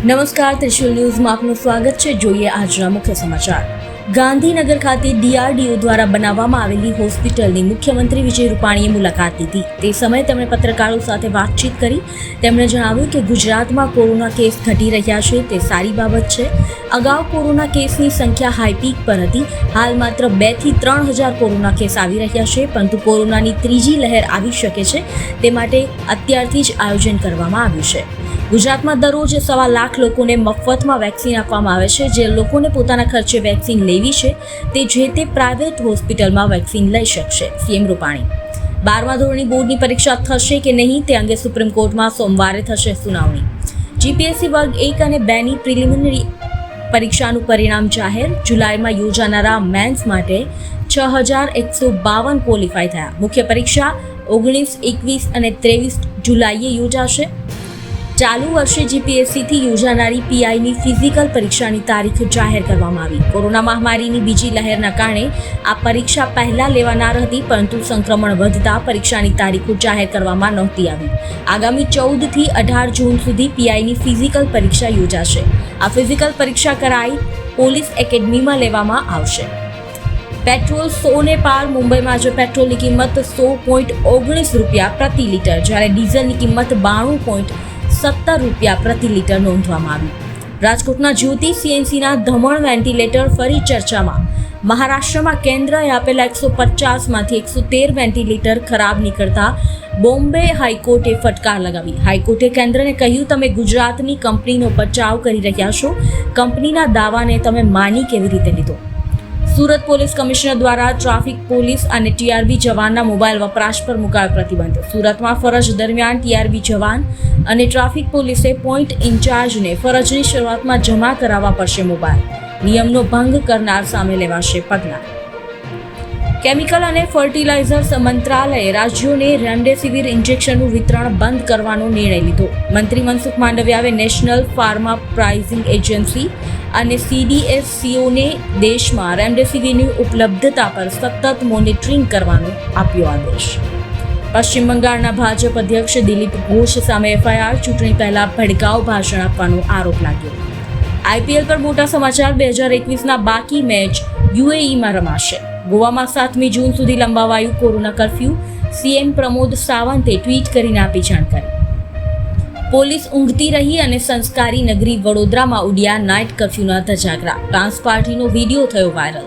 નમસ્કાર, ત્રિશુલ ન્યૂઝમાં આપનું સ્વાગત છે. જોઈએ આજના મુખ્ય સમાચાર. ગાંધીનગર ખાતે DRDO દ્વારા બનાવવામાં આવેલી હોસ્પિટલની મુખ્યમંત્રી વિજય રૂપાણીએ મુલાકાત લીધી. તે સમયે તેમણે પત્રકારો સાથે વાતચીત કરી. તેમણે જણાવ્યું કે ગુજરાતમાં કોરોના કેસ ઘટી રહ્યા છે, તે સારી બાબત છે. અગાઉ કોરોના કેસની સંખ્યા હાઈપીક પર હતી. હાલ માત્ર 2 થી 3 હજાર કોરોના કેસ આવી રહ્યા છે, પરંતુ કોરોનાની ત્રીજી લહેર આવી શકે છે, તે માટે અત્યારથી જ આયોજન કરવામાં આવ્યું છે. ગુજરાતમાં દરરોજ 1.25 લાખ લોકોને મફતમાં વેક્સિન આપવામાં આવે છે. જે લોકોને પોતાના ખર્ચે વેક્સિન લેવી છે, તે જે તે પ્રાઇવેટ હોસ્પિટલમાં વેક્સિન લઈ શકશે. CM રૂપાણી. 12મા ધોરણની બોર્ડની પરીક્ષા થશે કે નહીં તે અંગે સુપ્રીમ કોર્ટમાં સોમવારે થશે સુનાવણી. GPSC વર્ગ 1 અને 2ની પ્રિલિમિનરી પરીક્ષાનું પરિણામ જાહેર. જુલાઈમાં યોજાનારા મેન્સ માટે 6152 ક્વોલિફાય થયા. મુખ્ય પરીક્ષા 19, 21 અને 23 જુલાઈએ યોજાશે. ચાલુ વર્ષે GPSCથી યોજાનારી PIની ફિઝિકલ પરીક્ષાની તારીખ જાહેર કરવામાં આવી. કોરોના મહામારીની બીજી લહેરના કારણે આ પરીક્ષા પહેલા લેવાનાર હતી, પરંતુ સંક્રમણ વધતા પરીક્ષાની તારીખો જાહેર કરવામાં નહોતી આવી. આગામી 14 થી 18 જૂન સુધી PIની ફિઝિકલ પરીક્ષા યોજાશે. આ ફિઝિકલ પરીક્ષા કરાઈ પોલીસ એકેડમીમાં લેવામાં આવશે. પેટ્રોલ 100 ને પાર. મુંબઈમાં આજે પેટ્રોલની કિંમત 100.19 રૂપિયા પ્રતિ લીટર, જ્યારે ડીઝલની કિંમત 92.17 રૂપિયા પ્રતિ લીટર નોંધવામાં આવી. રાજકોટના જ્યોતિ CNCના ધમણ વેન્ટિલેટર ફરી ચર્ચામાં. મહારાષ્ટ્રમાં કેન્દ્રએ આપેલા 150માંથી 113 વેન્ટિલેટર ખરાબ નીકળતા બોમ્બે હાઈકોર્ટે ફટકાર લગાવી. હાઈકોર્ટે કેન્દ્રને કહ્યું, તમે ગુજરાતની કંપનીનો બચાવ કરી રહ્યા છો. કંપનીના દાવાને તમે માની કેવી રીતે લીધો? સુરત પોલીસ કમિશનર દ્વારા ટ્રાફિક પોલીસ અને TRB જવાનના મોબાઈલ વપરાશ પર મુકાયો પ્રતિબંધ. સુરતમાં ફરજ દરમિયાન TRB જવાન અને ટ્રાફિક પોલીસે પોઈન્ટ ઇન્ચાર્જને ફરજની શરૂઆતમાં જમા કરાવવા પડશે મોબાઈલ. નિયમનો ભંગ કરનાર સામે લેવાશે પગલાં. કેમિકલ અને ફર્ટિલાઇઝર્સ મંત્રાલયે રાજ્યોને રેમડેસિવિર ઇન્જેક્શનનું વિતરણ બંધ કરવાનો નિર્ણય લીધો. મંત્રી મનસુખ માંડવિયાએ નેશનલ ફાર્મા પ્રાઇઝિંગ એજન્સી અને CDSCOને દેશમાં રેમડેસિવિરની ઉપલબ્ધતા પર સતત મોનિટરિંગ કરવાનો આપ્યો આદેશ. પશ્ચિમ બંગાળના ભાજપ અધ્યક્ષ દિલીપ ઘોષ સામે FIR. ચૂંટણી પહેલા ભડકાઉ ભાષણ આપવાનો આરોપ લાગ્યો. IPL પર મોટા સમાચાર. 2021ના બાકી મેચ UAEમાં રમાશે. ગોવામાં 7મી જૂન સુધી લંબાવાયું કોરોના કર્ફ્યુ. CM પ્રમોદ સાવંતે ટ્વીટ કરીને આપી જાણકારી. પોલીસ ઊંઘતી રહી અને સંસ્કારી નગરી વડોદરામાં ઉડ્યા નાઇટ કર્ફ્યુના ધજાગરા. ડાન્સ પાર્ટીનો વિડીયો થયો વાયરલ.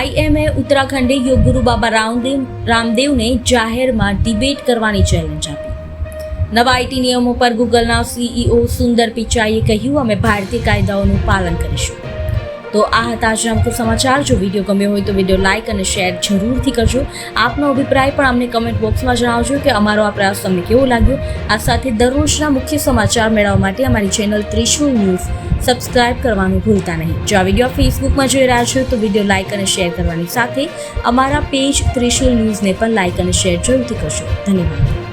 IMA ઉત્તરાખંડે યોગગુરુ બાબા રામદેવને જાહેરમાં ડિબેટ કરવાની ચેલેન્જ આપી. નવા IT નિયમો પર ગૂગલના CEO સુંદર પિચાઈએ કહ્યું, અમે ભારતીય કાયદાઓનું પાલન કરીશું. તો આ હતા આજના મુખ્ય સમાચાર. જો વિડીયો ગમ્યો હોય તો વિડીયો લાઇક અને શેર જરૂરથી કરજો. આપનો અભિપ્રાય પણ અમને કમેન્ટ બોક્સમાં જણાવજો કે અમારો આ પ્રયાસ તમને કેવો લાગ્યો. આ સાથે દરરોજના મુખ્ય સમાચાર મેળવવા માટે અમારી ચેનલ ત્રિશુલ ન્યૂઝ સબસ્ક્રાઇબ કરવાનું ભૂલતા નહીં. જો આ વિડીયો ફેસબુકમાં જોઈ રહ્યા છો તો વિડીયો લાઇક અને શેર કરવાની સાથે અમારા પેજ ત્રિશુલ ન્યૂઝને પણ લાઇક અને શેર જરૂરથી કરજો. ધન્યવાદ.